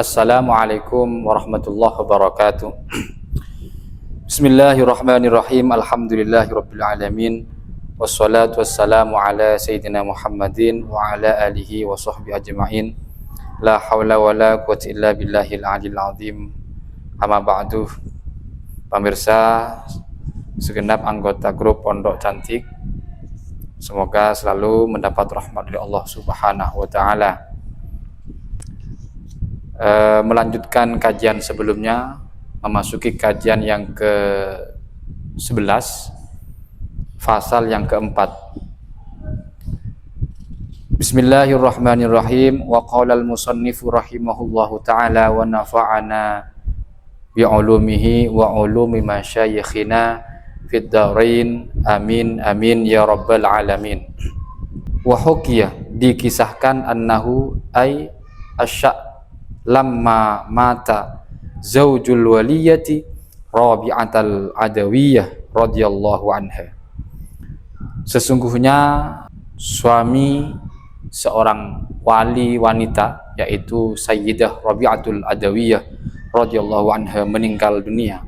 Assalamualaikum warahmatullahi wabarakatuh. Bismillahirrahmanirrahim. Alhamdulillahirabbil alamin. Wassalatu wassalamu ala sayyidina Muhammadin wa ala alihi wa sahbihi ajma'in. La haula wala quwwata illa billahil aliyil azim. Amma ba'du. Pemirsa, segenap anggota grup Pondok Cantik, semoga selalu mendapat rahmat dari Allah Subhanahu wa taala. Melanjutkan kajian sebelumnya, memasuki kajian yang ke-11, fasal yang keempat. Bismillahirrahmanirrahim. Wa qala al-musannifu rahimahullahu ta'ala wa nafa'ana bi'ulumihi wa ulumi masyayikhina fid dharain. Amin amin ya rabbal alamin. Wa hukiya, dikisahkan annahu ay asya' lamma mata zaujul waliyati Rabi'atul Adawiyah radhiyallahu anha. Sesungguhnya suami seorang wali wanita, yaitu Sayyidah Rabi'atul Adawiyah radhiyallahu anha, meninggal dunia.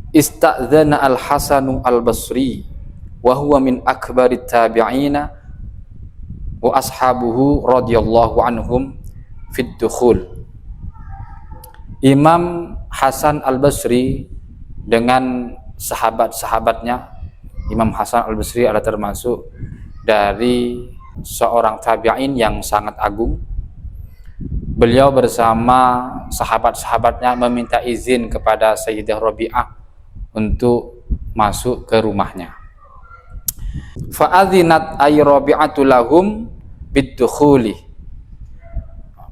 Ista'dzana al-Hasanu al-Basri wa huwa min akbarit tabi'ina wa ashabuhu radhiyallahu anhum fit dukhul. Imam Hasan al-Basri dengan sahabat-sahabatnya. Imam Hasan al-Basri adalah termasuk dari seorang tabi'in yang sangat agung. Beliau bersama sahabat-sahabatnya meminta izin kepada Sayyidah Rabi'ah untuk masuk ke rumahnya. Fa'adzinat ay Rabi'atu lahum bid-dukhuli.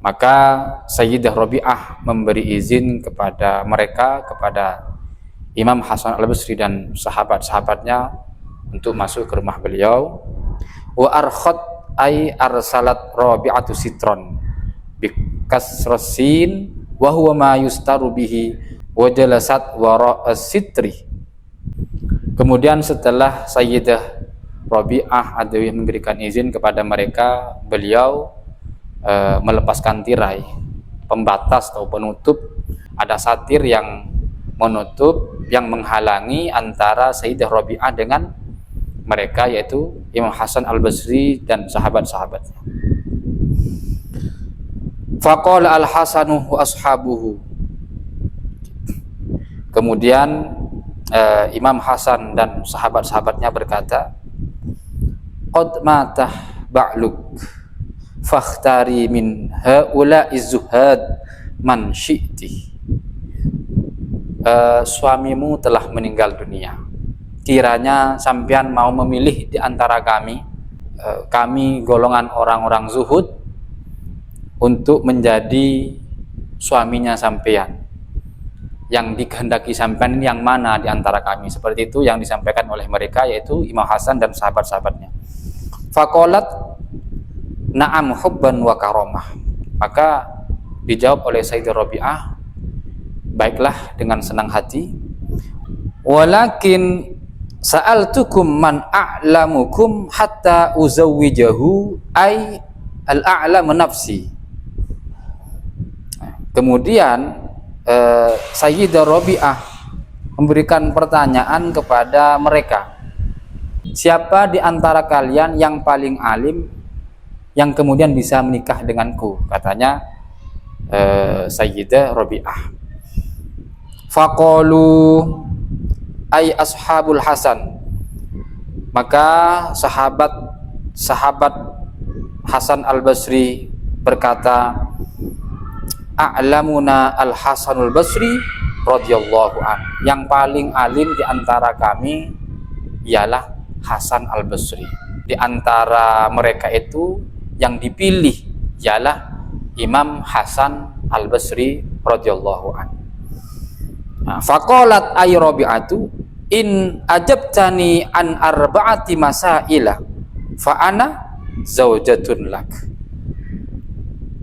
Maka Sayyidah Rabi'ah memberi izin kepada mereka, kepada Imam Hasan al-Basri dan sahabat-sahabatnya untuk masuk ke rumah beliau. Wa arkhat ay arsalat Rabi'atu sitron bikasrasin wa huwa ma yustaru bihi wa jalasat wara'a sitri. Kemudian setelah Sayyidah Rabi'ah Adawiyah memberikan izin kepada mereka, beliau melepaskan tirai pembatas atau penutup. Ada satir yang menutup, yang menghalangi antara Sayyidah Rabi'ah dengan mereka, yaitu Imam Hasan al-Basri dan sahabat-sahabatnya. Faqala al-Hasanu wa ashabuhu. Kemudian Imam Hasan dan sahabat-sahabatnya berkata, qad matah ba'luk fakhtari min haula'i zuhad man syi'ti. Suamimu telah meninggal dunia. Kiranya sampean mau memilih di antara kami, kami golongan orang-orang zuhud, untuk menjadi suaminya sampean. Yang dikehendaki sampean yang mana di antara kami? Seperti itu yang disampaikan oleh mereka, yaitu Imam Hasan dan sahabat-sahabatnya. Faqalat na'am hubban wa karamah. Maka dijawab oleh Sayyidah Rabi'ah, baiklah, dengan senang hati. Walakin sa'altukum man a'lamukum hatta uzawwijahu ay al-a'lamu nafsi. Kemudian Sayyidah Rabi'ah memberikan pertanyaan kepada mereka, siapa di antara kalian yang paling alim yang kemudian bisa menikah denganku, katanya Sayyidah Rabi'ah. Faqalu ay ashabul Hasan. Maka sahabat Hasan al-Basri berkata, a'lamuna al-Hasanul Basri radhiyallahu an. Yang paling alim di antara kami ialah Hasan al-Basri. Di antara mereka itu yang dipilih ialah Imam Hasan al-Basri radhiyallahu anhu. Faqalat ay Rabi'atu in ajabtani an arba'ati masailah fa ana zaujatun lak.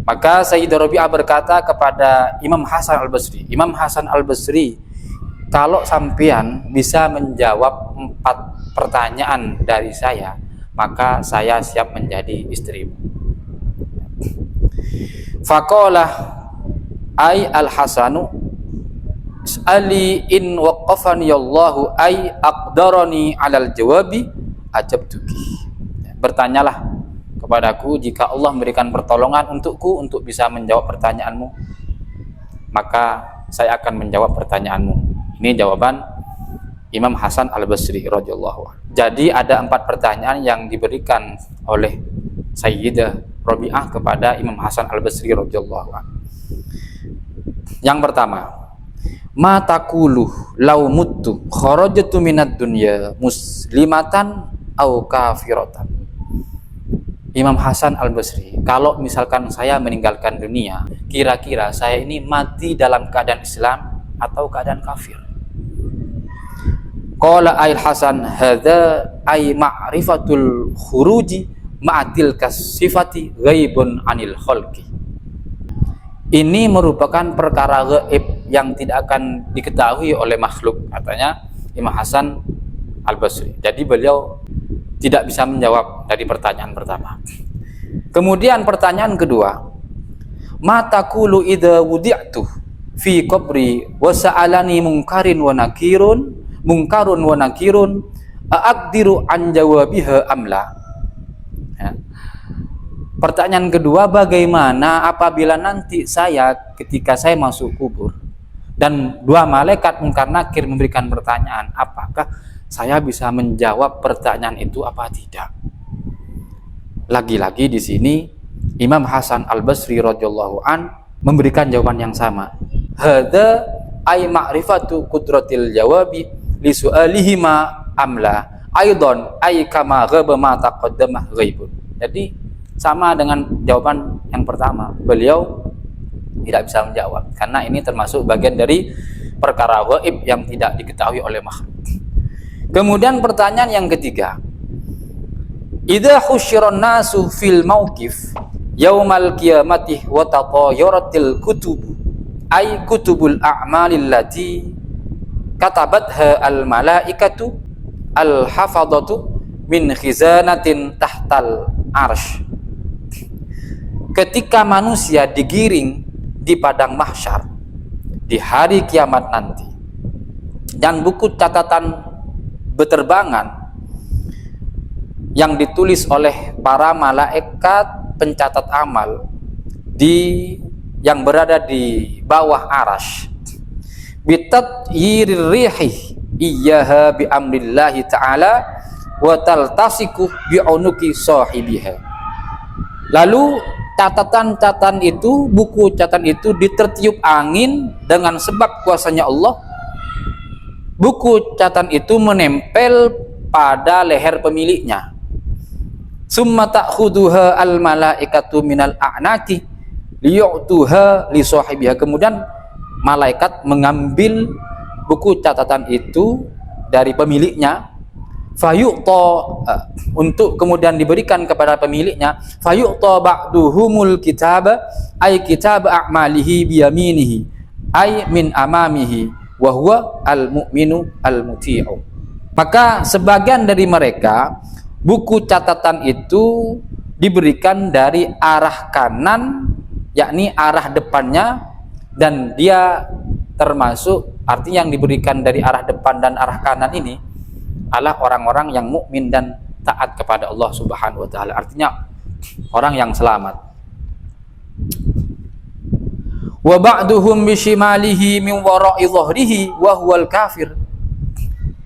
Maka Sayyidah Rabi'ah berkata kepada Imam Hasan al-Basri, Imam Hasan al-Basri, kalau sampean bisa menjawab 4 pertanyaan dari saya, maka saya siap menjadi istrimu. Faqala ay al-Hasanu is'ali in waqqafani Allahu ay aqdarani 'alal jawabi ajabtuki. Bertanyalah kepadaku jika Allah memberikan pertolongan untukku untuk bisa menjawab pertanyaanmu, maka saya akan menjawab pertanyaanmu. Ini jawaban Imam Hasan Al-Basri radhiyallahu anhu. Jadi ada 4 pertanyaan yang diberikan oleh Sayyidah Rabi'ah kepada Imam Hasan Al-Basri radhiyallahu anhu. Yang pertama, ma taqulu law muttu kharajtu minad dunya muslimatan au kafiratan. Imam Hasan Al-Basri, kalau misalkan saya meninggalkan dunia, kira-kira saya ini mati dalam keadaan Islam atau keadaan kafir? Qala Ail Hasan hadza ay ma'rifatul khuruji ma'atil kasifati ghaibun anil khalqi. Ini merupakan perkara gaib yang tidak akan diketahui oleh makhluk, katanya Imam Hasan Al-Basri. Jadi beliau tidak bisa menjawab dari pertanyaan pertama. Kemudian pertanyaan kedua, ma taqulu idza wudi'tu fi qabri wa sa'alani munkarun wa nakirun a'aqdiru an jawabiha amla. Ya. Pertanyaan kedua, bagaimana apabila nanti saya ketika saya masuk kubur dan 2 malaikat Munkar Nakir memberikan pertanyaan, apakah saya bisa menjawab pertanyaan itu apa tidak? Lagi-lagi di sini Imam Hasan Al-Basri radhiyallahu an memberikan jawaban yang sama. Hadza ay ma'rifatu qudratil jawabi li su'alihi ma amla aidan ay kama ghaba ma taqaddamah ghaibun. Jadi sama dengan jawaban yang pertama, beliau tidak bisa menjawab karena ini termasuk bagian dari perkara gaib yang tidak diketahui oleh makhluk. Kemudian pertanyaan yang ketiga, idza husyiran nasu fil mauqif yaumal qiyamati wa tatayaratil kutub ay kutubul a'malil lati katabatha al malaikatu al hafadatu min khizanatin tahtal arsh. Ketika manusia digiring di padang mahsyar di hari kiamat nanti dan buku catatan beterbangan yang ditulis oleh para malaikat pencatat amal yang berada di bawah arasy bitat yirrihi iyyaha bi amrillahi ta'ala wa taltasiku bi unuki sahibiha. Lalu catatan-catatan itu, buku catatan itu ditertiup angin dengan sebab kuasanya Allah. Buku catatan itu menempel pada leher pemiliknya. Summa ta'khuduha al malaikatu minal a'naqi liyu'tuha li sahibiha. Kemudian malaikat mengambil buku catatan itu dari pemiliknya, fayu'ta, untuk kemudian diberikan kepada pemiliknya, fayu'ta ba'duhumul kitaba ay kitab a'malihi biyaminihi ay min amamihi wa huwa al-mu'minu al-muti'u. Maka sebagian dari mereka buku catatan itu diberikan dari arah kanan, yakni arah depannya, dan dia termasuk, artinya yang diberikan dari arah depan dan arah kanan ini adalah orang-orang yang mukmin dan taat kepada Allah Subhanahu wa taala. Artinya orang yang selamat. Wa ba'duhum bishimalihi min wara'i dhahrihi wa huwal kafir.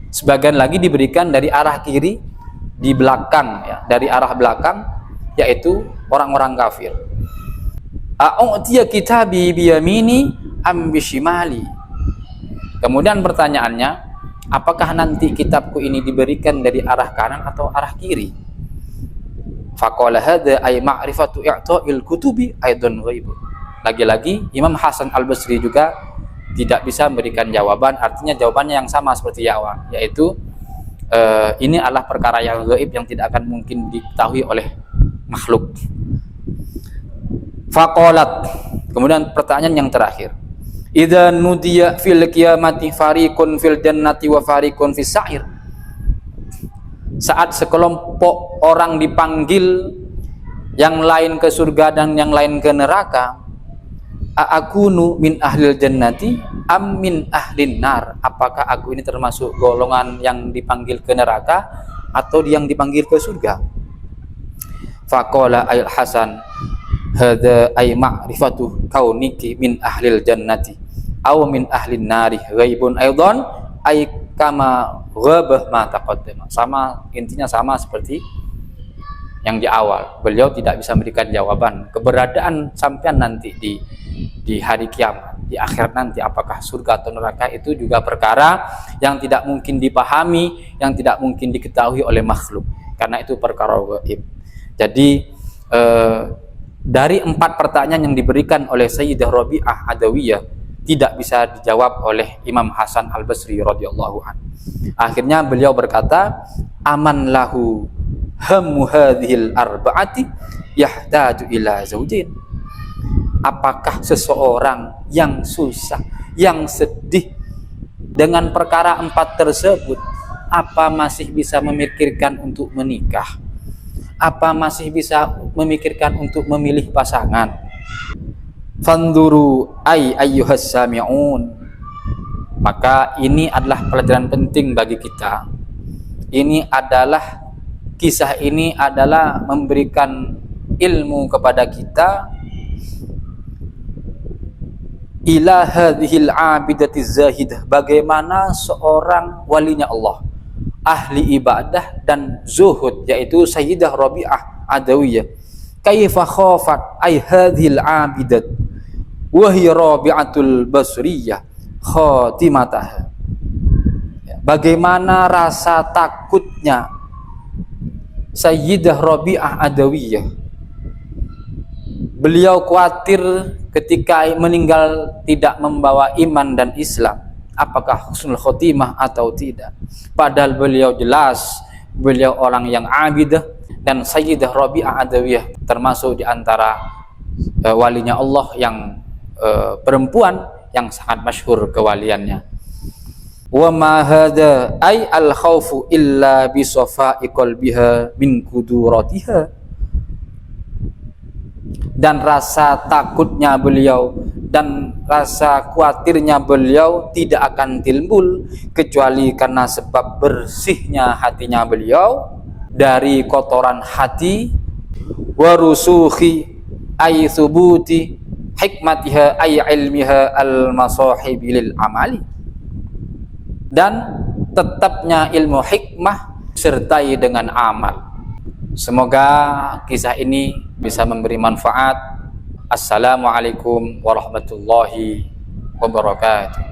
Sebagian lagi diberikan dari arah kiri, di belakang, ya, dari arah belakang, yaitu orang-orang kafir. A'utiya kitabi biyamini am bishimali. Kemudian pertanyaannya, apakah nanti kitabku ini diberikan dari arah kanan atau arah kiri? Faqala hadza ay ma'rifatu i'ta'il kutubi aidan ghaibun. Lagi-lagi Imam Hasan Al-Basri juga tidak bisa memberikan jawaban, artinya jawabannya yang sama seperti awal, yaitu ini adalah perkara yang gaib yang tidak akan mungkin diketahui oleh makhluk. Faqalat, kemudian pertanyaan yang terakhir, idza nudiya fil qiyamati fariqun fil jannati wa fariqun fis sa'ir. Saat sekelompok orang dipanggil, yang lain ke surga dan yang lain ke neraka, A'akunu min ahlil jannati am min ahlin nar? Apakah aku ini termasuk golongan yang dipanggil ke neraka atau yang dipanggil ke surga? Faqala ayil Hasan, hadza ay ma'rifatu kauniki min ahlil jannati aw min ahlin nari ghaibun aidan ay kama ghabah ma taqaddama. Sama, intinya sama seperti yang di awal. Beliau tidak bisa memberikan jawaban keberadaan sampean nanti di hari kiamat, di akhirat nanti, apakah surga atau neraka, itu juga perkara yang tidak mungkin dipahami, yang tidak mungkin diketahui oleh makhluk, karena itu perkara gaib. Jadi dari 4 pertanyaan yang diberikan oleh Sayyidah Rabi'ah Adawiyah tidak bisa dijawab oleh Imam Hasan Al-Basri radhiyallahu anhu. Akhirnya beliau berkata, aman lahu hammu hadhil arba'ati yahtaju ila zaujin. Apakah seseorang yang susah, yang sedih dengan perkara 4 tersebut, apa masih bisa memikirkan untuk menikah? Apa masih bisa memikirkan untuk memilih pasangan? Fanduru ay ayyuhas sami'un. Maka ini adalah pelajaran penting bagi kita. Ini adalah, kisah ini adalah memberikan ilmu kepada kita ila hadhil abidatiz zahidah, bagaimana seorang walinya Allah, ahli ibadah dan zuhud, yaitu Sayyidah Rabi'ah Adawiyah, kaifa khafat ay hadhil abidat wa hiya Rabi'atul Basriyah khatimataha. Bagaimana rasa takutnya Sayyidah Rabi'ah Adawiyah. Beliau khawatir ketika meninggal tidak membawa iman dan Islam, apakah husnul khotimah atau tidak. Padahal beliau jelas beliau orang yang abidah, dan Sayyidah Rabi'ah Adawiyah termasuk di antara walinya Allah yang perempuan yang sangat masyhur kewaliannya. Wa ma hadza ay al khaufu illa bi safa'i qalbiha min kuduratiha. Dan rasa takutnya beliau dan rasa khawatirnya beliau tidak akan timbul kecuali karena sebab bersihnya hatinya beliau dari kotoran hati, warusuhi ay thubuti hikmatiha ay ilmiha al masahibi lil amali, dan tetapnya ilmu hikmah sertai dengan amal. Semoga kisah ini bisa memberi manfaat. Assalamualaikum warahmatullahi wabarakatuh.